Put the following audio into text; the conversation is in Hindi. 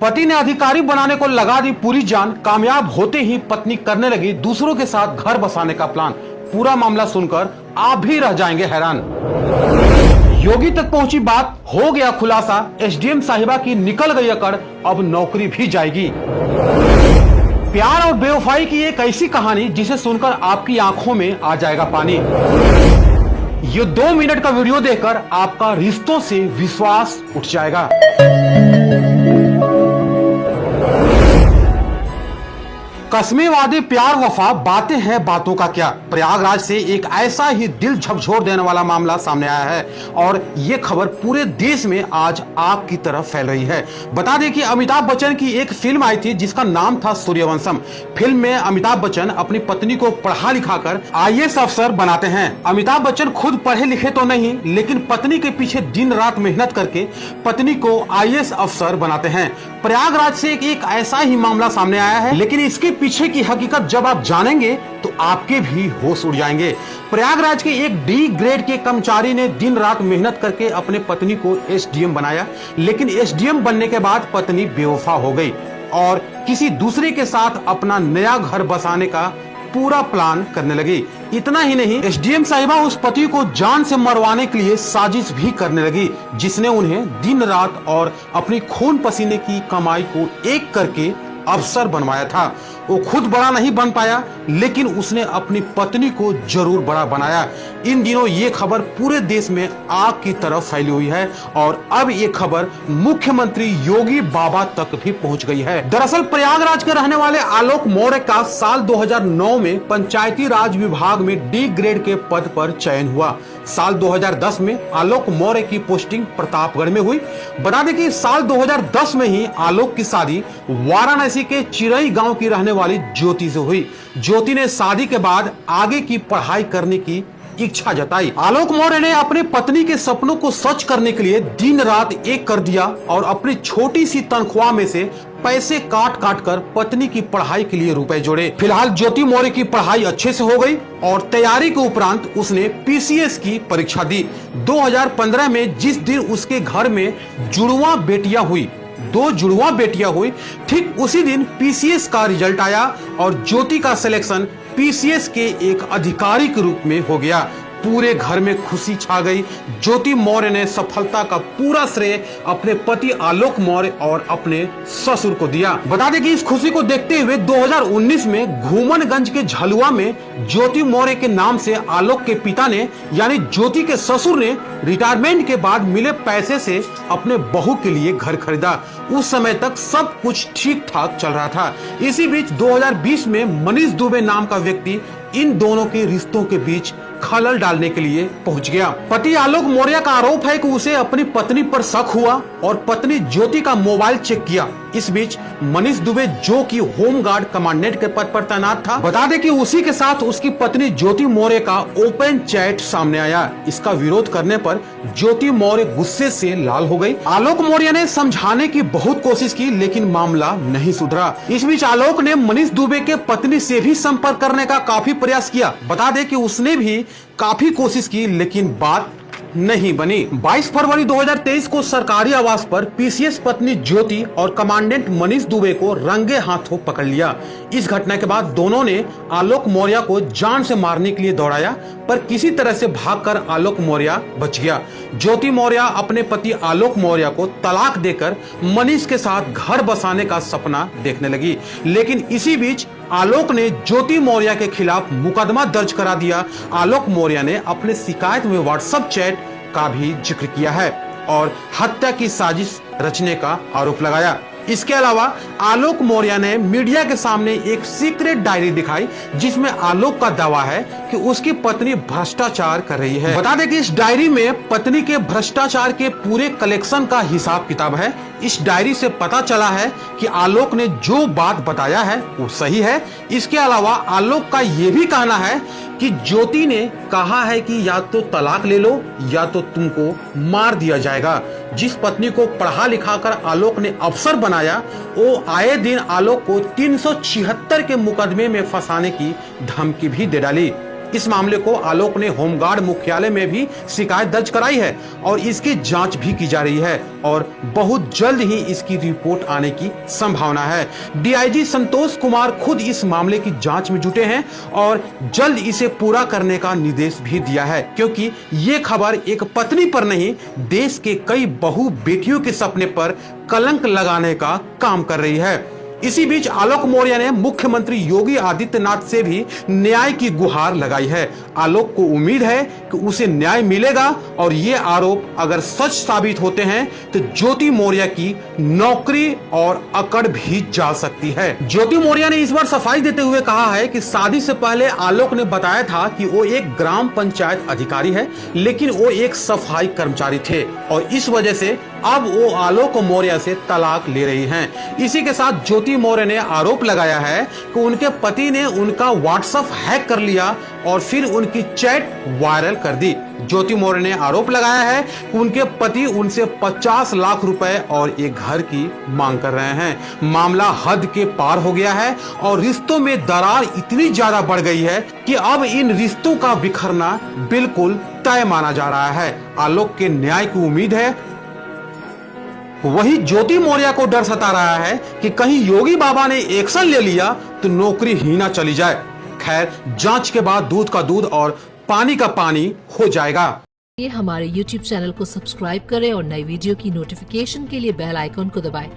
पति ने अधिकारी बनाने को लगा दी पूरी जान। कामयाब होते ही पत्नी करने लगी दूसरों के साथ घर बसाने का प्लान। पूरा मामला सुनकर आप भी रह जाएंगे हैरान। योगी तक पहुंची बात, हो गया खुलासा। एसडीएम साहिबा की निकल गई अकड़, अब नौकरी भी जाएगी। प्यार और बेवफाई की एक ऐसी कहानी जिसे सुनकर आपकी आंखों में आ जाएगा पानी। ये 2 मिनट का वीडियो देखकर आपका रिश्तों से विश्वास उठ जाएगा। कस्में वादे प्यार वफा, बातें हैं बातों का क्या। प्रयागराज से एक ऐसा ही दिल झकझोर देने वाला मामला सामने आया है और ये खबर पूरे देश में आज आग की तरह फैल रही है। बता दें कि अमिताभ बच्चन की एक फिल्म आई थी जिसका नाम था सूर्यवंशम। फिल्म में अमिताभ बच्चन अपनी पत्नी को पढ़ा लिखाकर आईएएस अफसर बनाते हैं। अमिताभ बच्चन खुद पढ़े लिखे तो नहीं, लेकिन पत्नी के पीछे दिन रात मेहनत करके पत्नी को आईएएस अफसर बनाते हैं। प्रयागराज से एक ऐसा ही मामला सामने आया है, लेकिन इसके पीछे की हकीकत जब आप जानेंगे तो आपके भी होश उड़ जाएंगे। प्रयागराज के एक डी ग्रेड के कर्मचारी ने दिन रात मेहनत करके अपने पत्नी को एसडीएम बनाया, लेकिन एसडीएम बनने के बाद पत्नी बेवफा हो गई और किसी दूसरे के साथ अपना नया घर बसाने का पूरा प्लान करने लगी। इतना ही नहीं, एसडीएम साहिबा उस पति को जान से मरवाने के लिए साजिश भी करने लगी, जिसने उन्हें दिन रात और अपनी खून पसीने की कमाई को एक करके अफसर बनवाया था। वो खुद बड़ा नहीं बन पाया, लेकिन उसने अपनी पत्नी को जरूर बड़ा बनाया। इन दिनों ये खबर पूरे देश में आग की तरह फैली हुई है और अब ये खबर मुख्यमंत्री योगी बाबा तक भी पहुंच गई है। दरअसल प्रयागराज के रहने वाले आलोक मौर्य का साल 2009 में पंचायती राज विभाग में डी ग्रेड के पद पर चयन हुआ। साल 2010 में आलोक मौर्य की पोस्टिंग प्रतापगढ़ में हुई। बता दें कि साल 2010 में ही आलोक की शादी वाराणसी के चिरई गांव की रहने वाली ज्योति से हुई। ज्योति ने शादी के बाद आगे की पढ़ाई करने की इच्छा जताई। आलोक मौर्य ने अपनी पत्नी के सपनों को सच करने के लिए दिन रात एक कर दिया और अपनी छोटी सी तनख्वाह में से पैसे काट काट कर पत्नी की पढ़ाई के लिए रुपए जोड़े। फिलहाल ज्योति मौर्य की पढ़ाई अच्छे से हो गई और तैयारी के उपरांत उसने पीसीएस की परीक्षा दी। 2015 में जिस दिन उसके घर में जुड़वा बेटियां हुई, 2 जुड़वा बेटियां हुई, ठीक उसी दिन पीसीएस का रिजल्ट आया और ज्योति का सिलेक्शन पीसीएस के एक अधिकारी के रूप में हो गया। पूरे घर में खुशी छा गई। ज्योति मौर्य ने सफलता का पूरा श्रेय अपने पति आलोक मौर्य और अपने ससुर को दिया। बता दें कि इस खुशी को देखते हुए 2019 में घूमनगंज के झलुआ में ज्योति मौर्य के नाम से आलोक के पिता ने यानी ज्योति के ससुर ने रिटायरमेंट के बाद मिले पैसे से अपने बहू के लिए घर खरीदा। उस समय तक सब कुछ ठीक ठाक चल रहा था। इसी बीच 2020 में मनीष दुबे नाम का व्यक्ति इन दोनों के रिश्तों के बीच खलल डालने के लिए पहुंच गया। पति आलोक मौर्य का आरोप है कि उसे अपनी पत्नी पर शक हुआ और पत्नी ज्योति का मोबाइल चेक किया। इस बीच मनीष दुबे, जो कि होमगार्ड कमांडेंट के पद पर तैनात था, बता दें कि उसी के साथ उसकी पत्नी ज्योति मौर्य का ओपन चैट सामने आया। इसका विरोध करने पर ज्योति मौर्य गुस्से से लाल हो गई। आलोक मौर्य ने समझाने की बहुत कोशिश की, लेकिन मामला नहीं सुधरा। इस बीच आलोक ने मनीष दुबे के पत्नी से भी संपर्क करने का काफी प्रयास किया। बता दें कि उसने भी काफी कोशिश की, लेकिन बात नहीं बनी। 22 फरवरी 2023 को सरकारी आवास पर पीसीएस पत्नी ज्योति और कमांडेंट मनीष दुबे को रंगे हाथों पकड़ लिया। इस घटना के बाद दोनों ने आलोक मौर्य को जान से मारने के लिए दौड़ाया, पर किसी तरह से भागकर आलोक मौर्य बच गया। ज्योति मौर्य अपने पति आलोक मौर्य को तलाक देकर मनीष के साथ घर बसाने का सपना देखने लगी, लेकिन इसी बीच आलोक ने ज्योति मौर्य के खिलाफ मुकदमा दर्ज करा दिया। आलोक मौर्य ने अपने शिकायत में व्हाट्सएप चैट का भी जिक्र किया है और हत्या की साजिश रचने का आरोप लगाया। इसके अलावा आलोक मौर्य ने मीडिया के सामने एक सीक्रेट डायरी दिखाई, जिसमें आलोक का दावा है कि उसकी पत्नी भ्रष्टाचार कर रही है। बता दें कि इस डायरी में पत्नी के भ्रष्टाचार के पूरे कलेक्शन का हिसाब किताब है। इस डायरी से पता चला है कि आलोक ने जो बात बताया है वो सही है। इसके अलावा आलोक का ये भी कहना है कि ज्योति ने कहा है कि या तो तलाक ले लो या तो तुमको मार दिया जाएगा। जिस पत्नी को पढ़ा लिखा कर आलोक ने अफसर बनाया, वो आए दिन आलोक को 376 के मुकदमे में फंसाने की धमकी भी दे डाली। इस मामले को आलोक ने होमगार्ड मुख्यालय में भी शिकायत दर्ज कराई है और इसकी जांच भी की जा रही है और बहुत जल्द ही इसकी रिपोर्ट आने की संभावना है। डीआईजी संतोष कुमार खुद इस मामले की जांच में जुटे हैं और जल्द इसे पूरा करने का निर्देश भी दिया है, क्योंकि ये खबर एक पत्नी पर नहीं, देश के कई बहू बेटियों के सपने पर कलंक लगाने का काम कर रही है। इसी बीच आलोक मौर्य ने मुख्यमंत्री योगी आदित्यनाथ से भी न्याय की गुहार लगाई है। आलोक को उम्मीद है कि उसे न्याय मिलेगा और ये आरोप अगर सच साबित होते हैं तो ज्योति मौर्य की नौकरी और अकड़ भी जा सकती है। ज्योति मौर्य ने इस बार सफाई देते हुए कहा है कि शादी से पहले आलोक ने बताया था कि वो एक ग्राम पंचायत अधिकारी है, लेकिन वो एक सफाई कर्मचारी थे और इस वजह से अब वो आलोक मौर्य से तलाक ले रही हैं। इसी के साथ ज्योति मौर्य ने आरोप लगाया है कि उनके पति ने उनका व्हाट्सएप हैक कर लिया और फिर उनकी चैट वायरल कर दी। ज्योति मौर्य ने आरोप लगाया है कि उनके पति उनसे 50 लाख रुपए और एक घर की मांग कर रहे हैं। मामला हद के पार हो गया है और रिश्तों में दरार इतनी ज्यादा बढ़ गई है कि अब इन रिश्तों का बिखरना बिल्कुल तय माना जा रहा है। आलोक के न्याय की उम्मीद है, वही ज्योति मौर्य को डर सता रहा है कि कहीं योगी बाबा ने एक्शन ले लिया तो नौकरी ही ना चली जाए। खैर, जांच के बाद दूध का दूध और पानी का पानी हो जाएगा। ये हमारे YouTube चैनल को सब्सक्राइब करें और नई वीडियो की नोटिफिकेशन के लिए बेल आइकॉन को दबाएं।